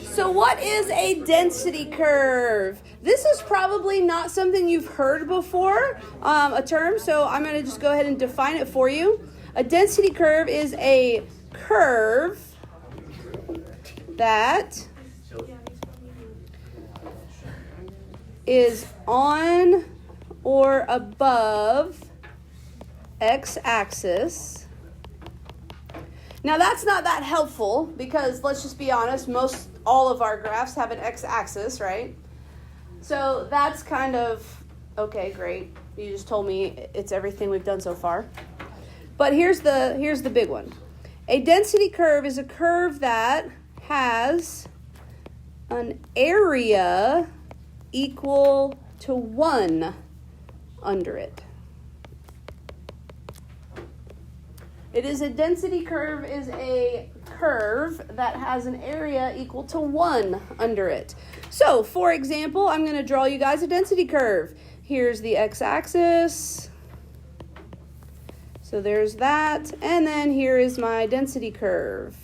So what is a density curve? This is probably not something you've heard before, a term, so I'm going to just go ahead and define it for you. A density curve is a curve that is on or above x-axis. Now that's not that helpful because let's just be honest, all of our graphs have an x-axis, right? So that's kind of, okay, great. You just told me it's everything we've done so far. But here's the big one. A density curve is a curve that has an area equal to 1 under it. A density curve is a curve that has an area equal to 1 under it. So, for example, I'm going to draw you guys a density curve. Here's the x-axis. So there's that. And then here is my density curve.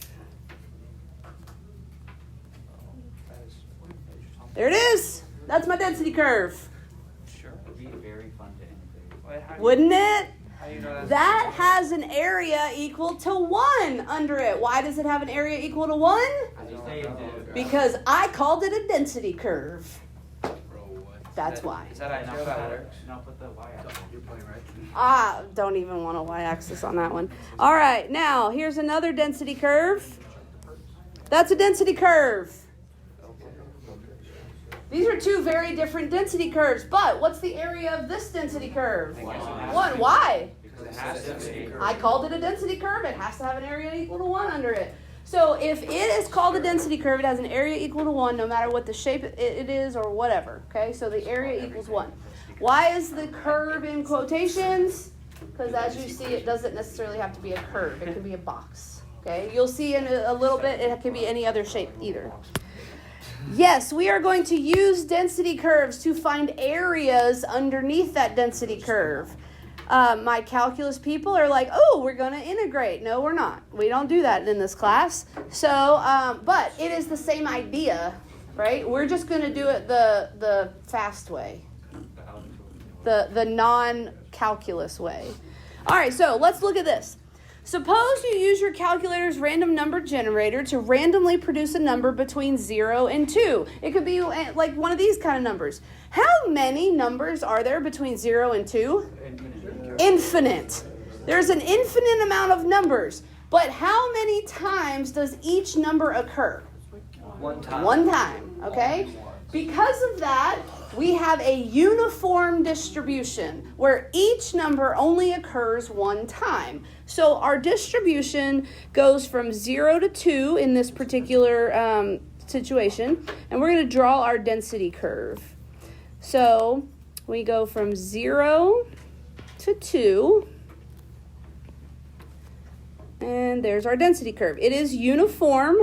There it is. That's my density curve. Sure. It would be very fun to integrate. Wouldn't it? How do you know That has an area equal to 1 under it. Why does it have an area equal to 1? Because I called it a density curve. That's why. Is that enough matter? No, put the y-axis. You're playing right. Don't even want a y-axis on that one. All right, now here's another density curve. That's a density curve. These are two very different density curves, but what's the area of this density curve? 1. Why? Because it has to be. I called it a density curve. It has to have an area equal to 1 under it. So if it is called a density curve, it has an area equal to 1 no matter what the shape it is or whatever. Okay, so the area equals 1. Why is the curve in quotations? Because as you see, it doesn't necessarily have to be a curve. It can be a box. Okay, you'll see in a little bit it can be any other shape either. Yes, we are going to use density curves to find areas underneath that density curve. My calculus people are like, oh, we're going to integrate. No, we're not. We don't do that in this class. So, but it is the same idea, right? We're just going to do it the fast way, the non-calculus way. All right, so let's look at this. Suppose you use your calculator's random number generator to randomly produce a number between 0 and 2. It could be like one of these kind of numbers. How many numbers are there between 0 and 2? Infinite. There's an infinite amount of numbers. But how many times does each number occur? 1 time. 1 time, okay? Because of that, we have a uniform distribution where each number only occurs 1 time. So our distribution goes from 0 to 2 in this particular situation, and we're going to draw our density curve. So we go from 0 to 2, and there's our density curve. It is uniform,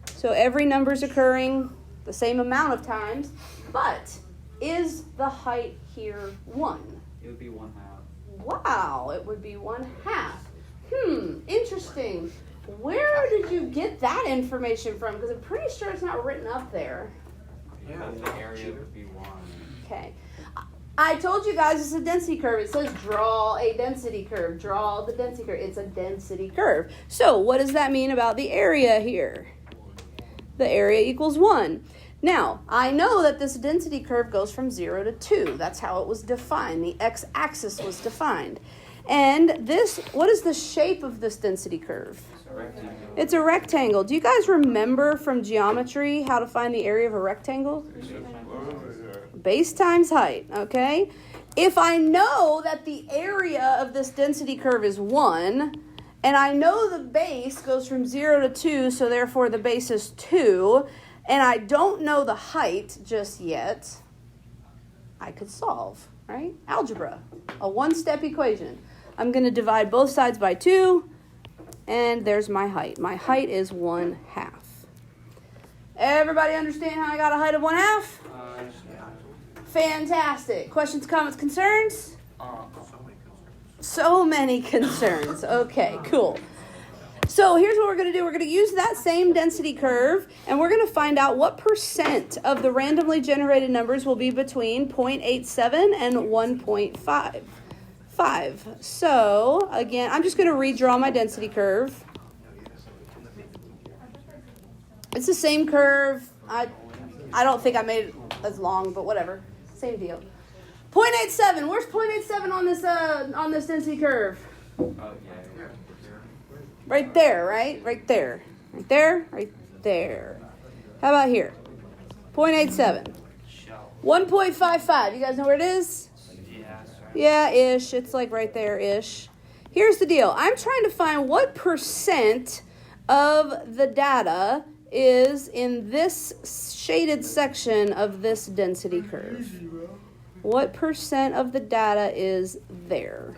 so every number is occurring the same amount of times, but is the height here 1? It would be 1/2. Wow, it would be 1/2. Interesting. Where did you get that information from? Because I'm pretty sure it's not written up there. Yeah, the area would be 1. Okay. I told you guys it's a density curve. It says draw a density curve. Draw the density curve. It's a density curve. So what does that mean about the area here? The area equals 1. Now, I know that this density curve goes from 0 to 2. That's how it was defined. The x-axis was defined. And this, what is the shape of this density curve? It's a rectangle. Do you guys remember from geometry how to find the area of a rectangle? Base times height, okay? If I know that the area of this density curve is 1, and I know the base goes from 0 to 2, so therefore the base is 2, and I don't know the height just yet, I could solve, right? Algebra, a one-step equation. I'm going to divide both sides by 2, and there's my height. My height is 1/2. Everybody understand how I got a height of 1/2? Fantastic. Questions, comments, concerns? So many concerns. Okay, cool. So here's what we're going to do. We're going to use that same density curve, and we're going to find out what percent of the randomly generated numbers will be between 0.87 and 1.55. So again, I'm just going to redraw my density curve. It's the same curve. I don't think I made it as long, but whatever. Same deal. 0.87. Where's 0.87 on this density curve? Oh, yeah. Right there, right? Right there. Right there, right there. How about here? 0.87. 1.55. You guys know where it is? Yeah, ish. It's like right there, ish. Here's the deal. I'm trying to find what percent of the data is in this shaded section of this density curve. What percent of the data is there?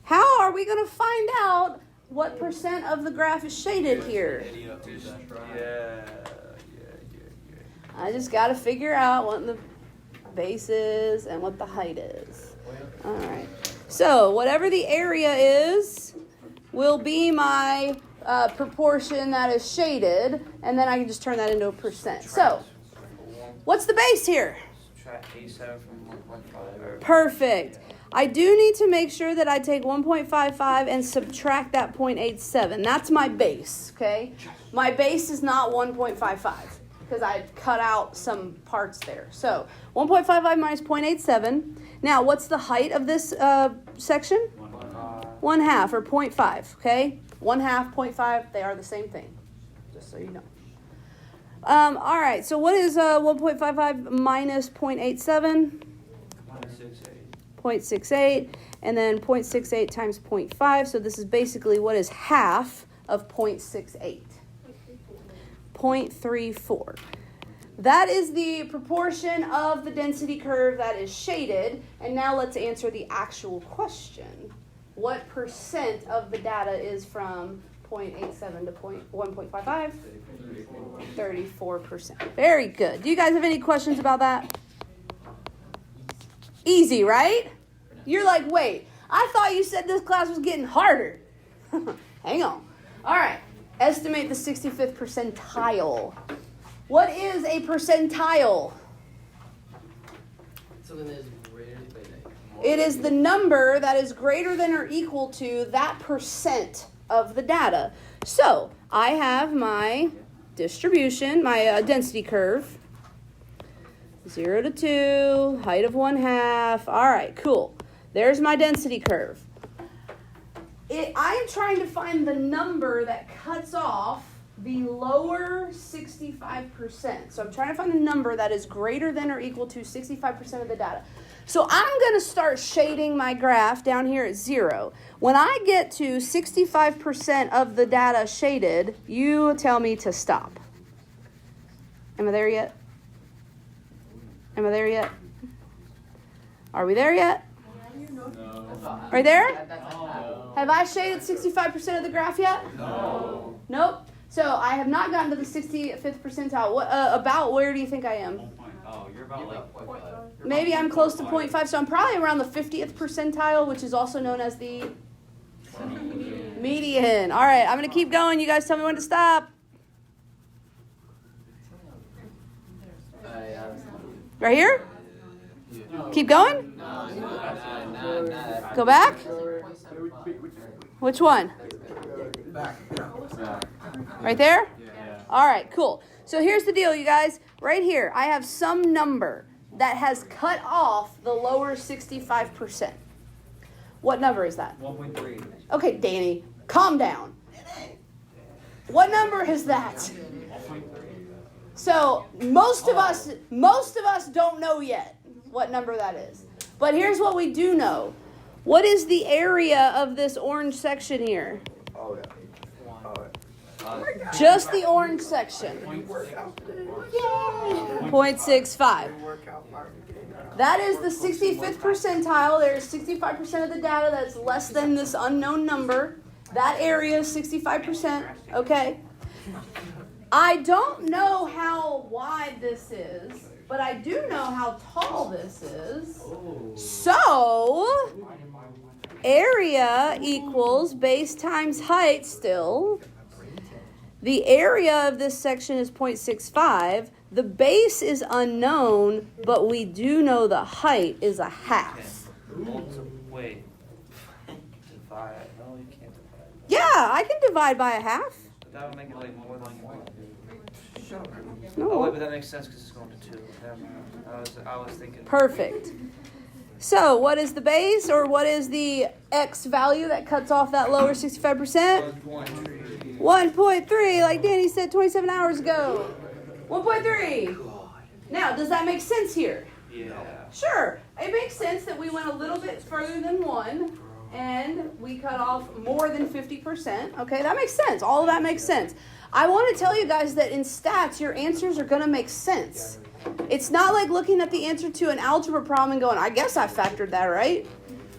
How are we going to find out what percent of the graph is shaded here? I just got to figure out what the base is and what the height is. All right. So whatever the area is will be my proportion that is shaded, and then I can just turn that into a percent. So what's the base here? Subtract 87 from 1.5. Perfect. I do need to make sure that I take 1.55 and subtract that 0.87. That's my base, okay? My base is not 1.55 because I cut out some parts there. So 1.55 minus 0.87. Now, what's the height of this section? 1/2 or 0.5, okay? 1/2, 0.5, they are the same thing, just so you know. All right, so what is 1.55 minus 0.87? 0.68, and then 0.68 times 0.5, so this is basically what is half of 0.68. 0.34. That is the proportion of the density curve that is shaded, and now let's answer the actual question. What percent of the data is from 0.87 to 1.55? 34%. Very good. Do you guys have any questions about that? Easy, right? You're like, wait, I thought you said this class was getting harder. Hang on. All right. Estimate the 65th percentile. What is a percentile? Something that is greater than It is the number that is greater than or equal to that percent of the data. So I have my distribution, my density curve. 0 to 2, height of 1/2. All right, cool. There's my density curve. I'm trying to find the number that cuts off the lower 65%. So I'm trying to find the number that is greater than or equal to 65% of the data. So I'm going to start shading my graph down here at 0. When I get to 65% of the data shaded, you tell me to stop. Am I there yet? Am I there yet? Are we there yet? Are we there? Have I shaded 65% of the graph yet? No. Nope. So I have not gotten to the 65th percentile. What, about where do you think I am? Oh, you're about like 0.5. Maybe I'm close to 0.5, so I'm probably around the 50th percentile, which is also known as the median. All right, I'm going to keep going. You guys tell me when to stop. Right here? Keep going? Go back? Which one? Right there? All right, cool. So here's the deal, you guys. Right here, I have some number that has cut off the lower 65%. What number is that? 1.3. Okay, Danny, calm down. What number is that? So most of us don't know yet what number that is. But here's what we do know. What is the area of this orange section here? Just the orange section. 0.65. That is the 65th percentile. There is 65% of the data that's less than this unknown number. That area is 65%. Okay. I don't know how wide this is, but I do know how tall this is. So, area equals base times height still. The area of this section is 0.65. The base is unknown, but we do know the height is a half. Wait. Divide. No, you can't divide. Yeah, I can divide by a half. But that would make it like more than one. No. Oh wait, but that makes sense because it's going to 2. Never mind. I was thinking. Perfect. So what is the base, or what is the x value that cuts off that lower 65%? 1.3, like Danny said 27 hours ago. 1.3. Now, does that make sense here? Yeah. Sure. It makes sense that we went a little bit further than 1, and we cut off more than 50%. Okay, that makes sense. All of that makes sense. I want to tell you guys that in stats, your answers are going to make sense. It's not like looking at the answer to an algebra problem and going, I guess I factored that right.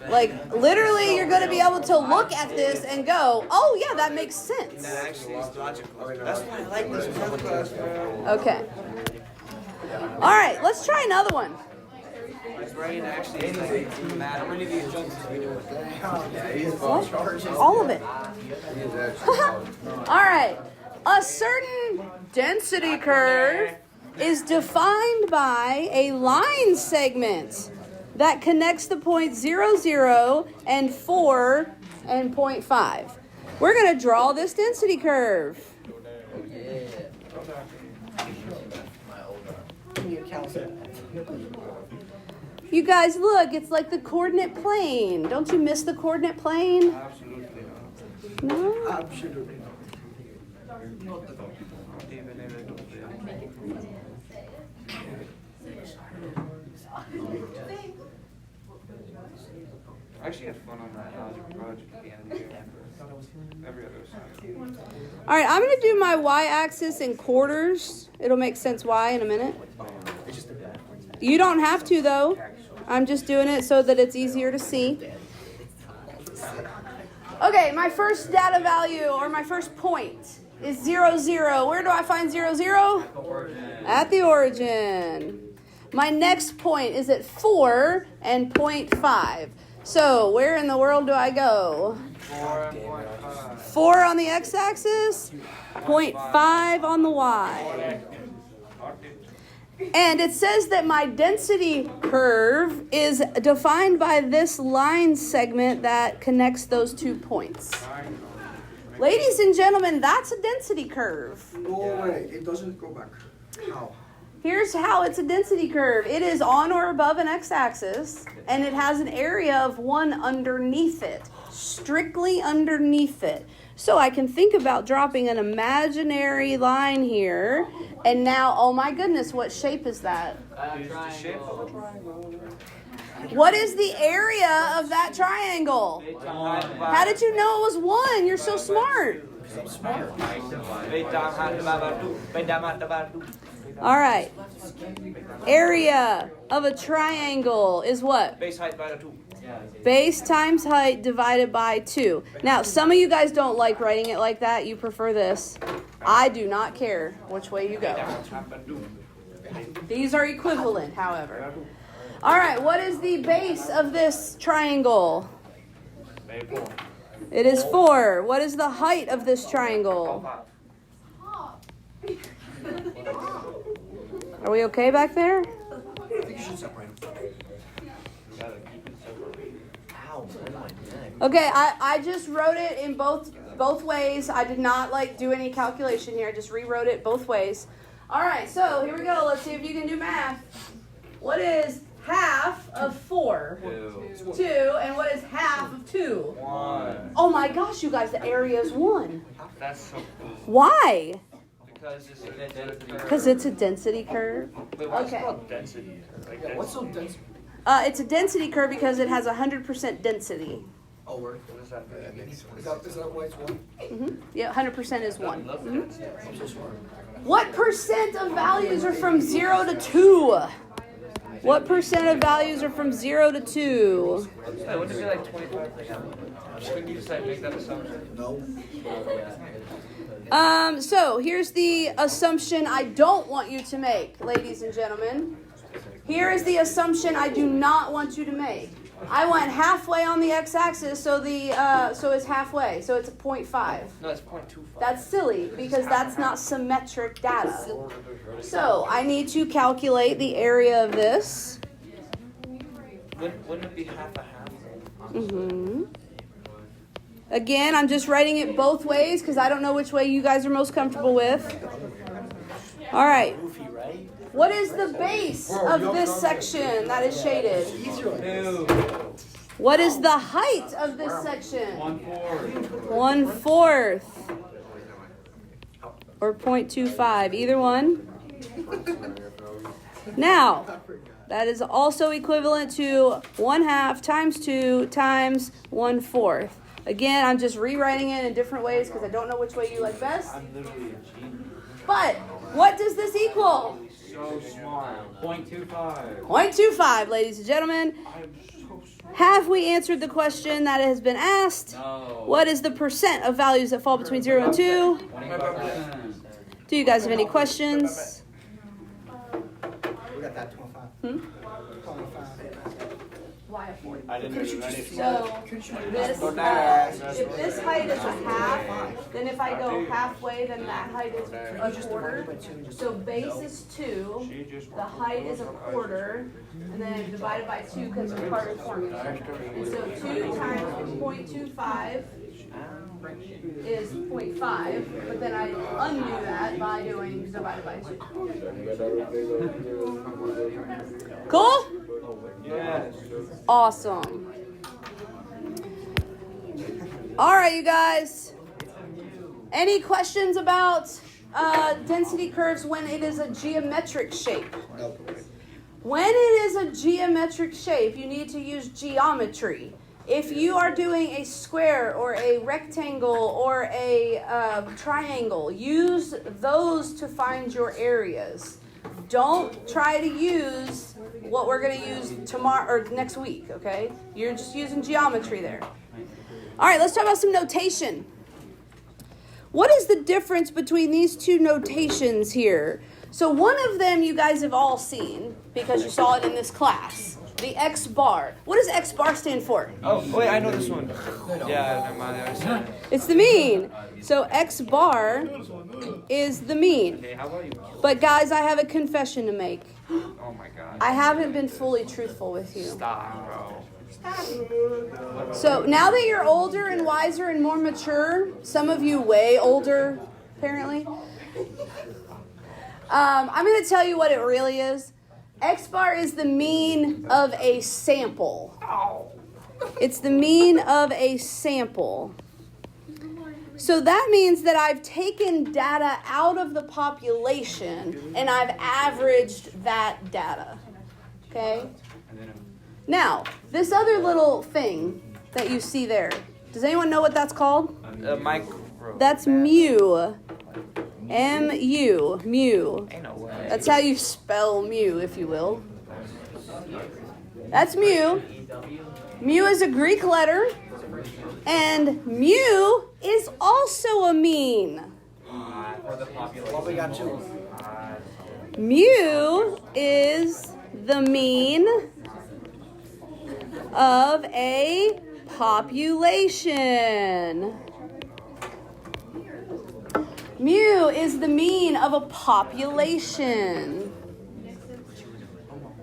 Like, literally, you're going to be able to look at this and go, oh, yeah, that makes sense. That actually is logical. That's why I like this math class, bro. Okay. All right, let's try another one. My brain actually is like mad. How many of these jumps we doing? What? All of it. All right. A certain density curve is defined by a line segment that connects the points 0, 0, and 4, and 0.5. We're going to draw this density curve. You guys, look, it's like the coordinate plane. Don't you miss the coordinate plane? Absolutely not. No? Absolutely. Even if it don't fit. I actually had fun on that algebra project at the end of the year. Every other assignment. All right, I'm going to do my y-axis in quarters. It'll make sense why in a minute. You don't have to, though. I'm just doing it so that it's easier to see. Okay, my first data value, or my first point, is 0, 0. Where do I find 0, 0? At the origin. My next point is at 4 and 0.5. So where in the world do I go? 4 on the x-axis, 0.5 on the y. And it says that my density curve is defined by this line segment that connects those 2 points. Ladies and gentlemen, that's a density curve. No way. It doesn't go back. How? Here's how it's a density curve. It is on or above an x-axis, and it has an area of 1 underneath it, strictly underneath it. So I can think about dropping an imaginary line here, and now, oh my goodness, what shape is that? The shape of a triangle. What is the area of that triangle? How did you know it was 1? You're so smart. All right. Area of a triangle is what? Base height by 2. Base times height divided by 2. Now, some of you guys don't like writing it like that. You prefer this. I do not care which way you go. These are equivalent, however. All right, what is the base of this triangle? It is 4. What is the height of this triangle? Are we okay back there? I think you should separate them. Okay, I just wrote it in both ways. I did not do any calculation here. I just rewrote it both ways. All right, so here we go. Let's see if you can do math. What is half of 4? 2. And what is half of 2? 1. Oh my gosh, you guys, the area is 1. That's so cool. Why? Because it's a density curve. Because it's a density curve. Wait, what's Okay. called density? Like What's so dense? It's a density curve because it has 100% density. Oh, word. What does that mean? Is that why it's 1? Yeah, 100% is 1. Love Mhm. density. I'm so smart. What percent of values are from 0 to 2? What percent of values are from 0 to 2? Hey, wouldn't it be like 25%? Couldn't you just make that assumption? No. So here's the assumption I don't want you to make, ladies and gentlemen. Here is the assumption I do not want you to make. I went halfway on the x-axis, so so it's halfway, so it's a 0.5. No, it's 0.25. That's silly because that's not symmetric data. So I need to calculate the area of this. Wouldn't it be half a half? Mm-hmm. Again, I'm just writing it both ways because I don't know which way you guys are most comfortable with. All right. What is the base of this section that is shaded? What is the height of this section? 1/4. Or 0.25, either one. Now, that is also equivalent to 1/2 times 2 times 1/4. Again, I'm just rewriting it in different ways because I don't know which way you like best. I'm literally a genius. But what does this equal? So smart. 0.25. 0.25, ladies and gentlemen. I'm so smart. Have we answered the question that has been asked? No. What is the percent of values that fall between 0 and 2? 25%. Do you guys have any questions? We got that 25. 25. Why a 40? I didn't Couldn't you know just So this, if this height is a half, then if I go halfway, then that height is a quarter. So base is 2, the height is a quarter, and then divided by 2 because of Carter's formula. And so 2 times 0.25 is 0.5, but then I undo that by doing divided by 2. Cool? Yes. Awesome. All right, you guys. Any questions about density curves when it is a geometric shape? No. When it is a geometric shape, you need to use geometry. If you are doing a square or a rectangle or a triangle, use those to find your areas. Don't try to use what we're going to use tomorrow or next week, okay? You're just using geometry there. All right, let's talk about some notation. What is the difference between these two notations here? So one of them you guys have all seen because you saw it in this class. The X bar. What does X bar stand for? Oh, wait, I know this one. Yeah, never mind. I said it. It's the mean. So X bar is the mean. Okay, how about you? But guys, I have a confession to make. Oh my god. I haven't been fully truthful with you. Stop, bro. So now that you're older and wiser and more mature, some of you way older, apparently, I'm going to tell you what it really is. X bar is the mean of a sample. It's the mean of a sample. So that means that I've taken data out of the population and I've averaged that data. Okay? Now, this other little thing that you see there, does anyone know what that's called? Micro. That's mu. M-U. Mu. Ain't no way. That's how you spell mu, if you will. That's mu. Mu is a Greek letter. And mu is also a mean. Well, we got 2. Mu is the mean of a population. Mu is the mean of a population.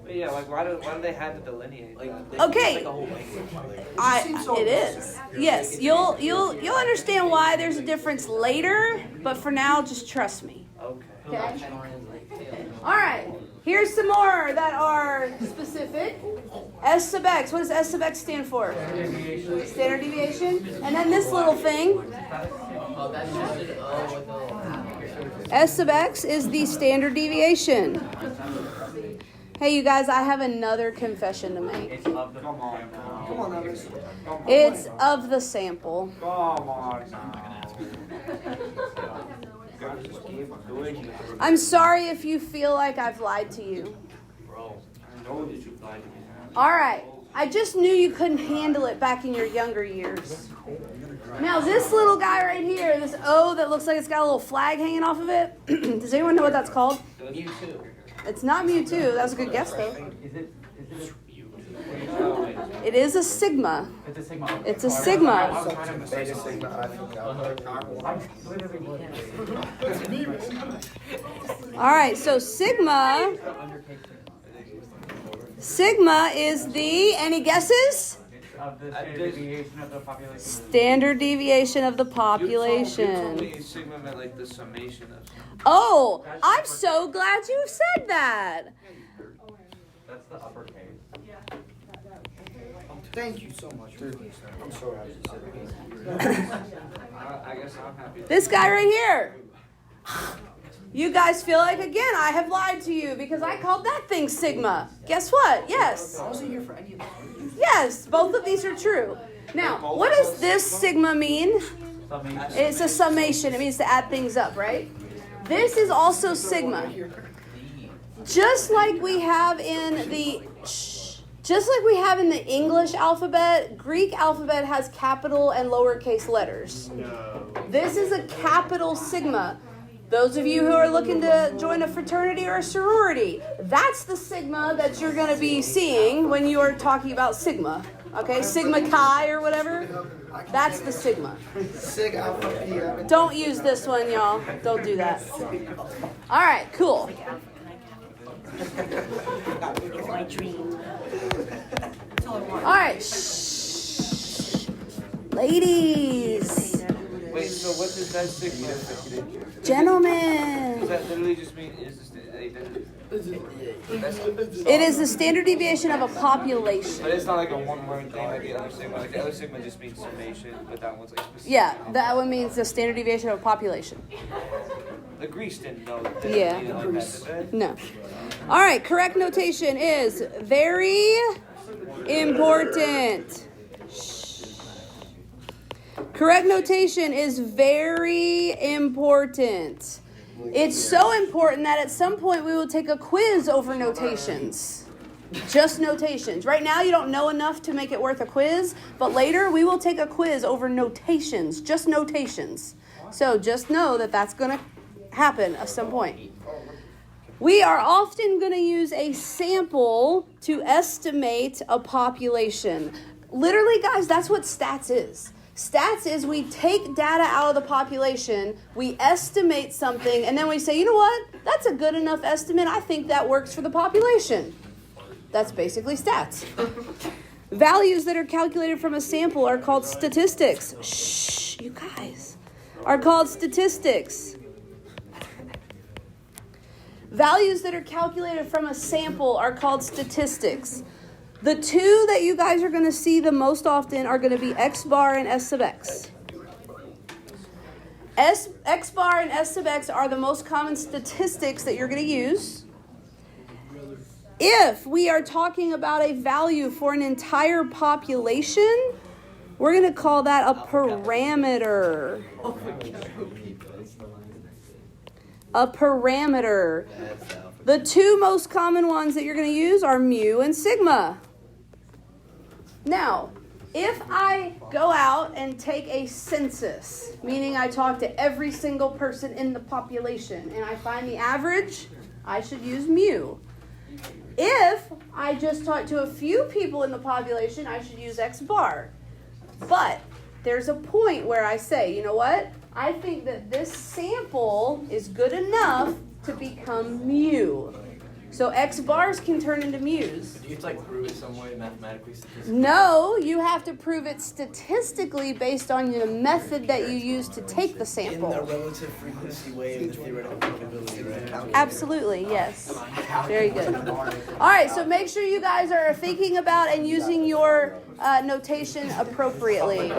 But yeah, like why do they have to delineate? Okay. It is. Yes, you'll understand why there's a difference later, but for now just trust me. Okay. Okay? All right. Here's some more that are specific. S sub x. What does S sub x stand for? Standard deviation. And then this little thing. S sub x is the standard deviation. Hey, you guys, I have another confession to make. Come on now. Come on now, miss. It's of the sample. Come on now. Just keep doing it. I'm sorry if you feel like I've lied to you. Bro, I know that you lied to me. All right. I just knew you couldn't handle it back in your younger years. Now, this little guy right here, this O that looks like it's got a little flag hanging off of it, does anyone know what that's called? It's not Mewtwo. That was a good guess, though. It is a sigma. It's a sigma. It's a sigma. I'm trying to Beta, sigma, All right, so sigma is the, any guesses? of the standard deviation of the population. Standard deviation of the You told population. me sigma meant like the summation of. Oh, I'm so glad you said that. That's the uppercase. Thank you so much. I'm sorry I just said I guess I'm happy. This guy right here. You guys feel like, again, I have lied to you because I called that thing sigma. Guess what? Yes. I wasn't here for any of that. Yes, both of these are true. Now, what does this sigma mean? Summation. It's a summation. It means to add things up, right? This is also sigma. Just like we have in the English alphabet, Greek alphabet has capital and lowercase letters. This is a capital sigma. Those of you who are looking to join a fraternity or a sorority, that's the sigma that you're going to be seeing when you are talking about sigma. Okay, sigma chi or whatever. That's the sigma. Sig Alpha P. Don't use this one, y'all. Don't do that. All right, cool. My dream. All right, shh. Ladies, Wait, so what does that sigma mean? Does gentlemen. that literally just mean is this It is the standard deviation of a population. but it's not like a one word thing like the other sigma. Like the other sigma just means summation, but that one's like specific. Yeah, that one means the standard deviation of a population. The Greeks didn't know that. Yeah. They didn't like that, did they? No. All right, correct notation is very important. Shh. Correct notation is very important. It's so important that at some point we will take a quiz over notations. Just notations. Right now you don't know enough to make it worth a quiz, but later we will take a quiz over notations, just notations. So just know that that's going to happen at some point. We are often going to use a sample to estimate a population. Literally, guys, that's what stats is. Stats is we take data out of the population, we estimate something, and then we say, you know what? That's a good enough estimate. I think that works for the population. That's basically stats. Values that are calculated from a sample are called statistics. Shh, you guys. Are called statistics. Values that are calculated from a sample are called statistics. The two that you guys are going to see the most often are going to be X bar and S sub X. X bar and S sub X are the most common statistics that you're going to use. If we are talking about a value for an entire population, we're going to call that a parameter. A parameter. The two most common ones that you're going to use are mu and sigma. Now, if I go out and take a census, meaning I talk to every single person in the population and I find the average, I should use mu. If I just talk to a few people in the population, I should use X bar. But there's a point where I say, you know what? I think that this sample is good enough to become mu. So X bars can turn into mu's. Do you have to like prove it some way mathematically, statistically? No, you have to prove it statistically based on the method that you use to take the In the sample. relative frequency way of the theoretical probability, right? Absolutely, yes. Very good. All right, so make sure you guys are thinking about and using your notation appropriately.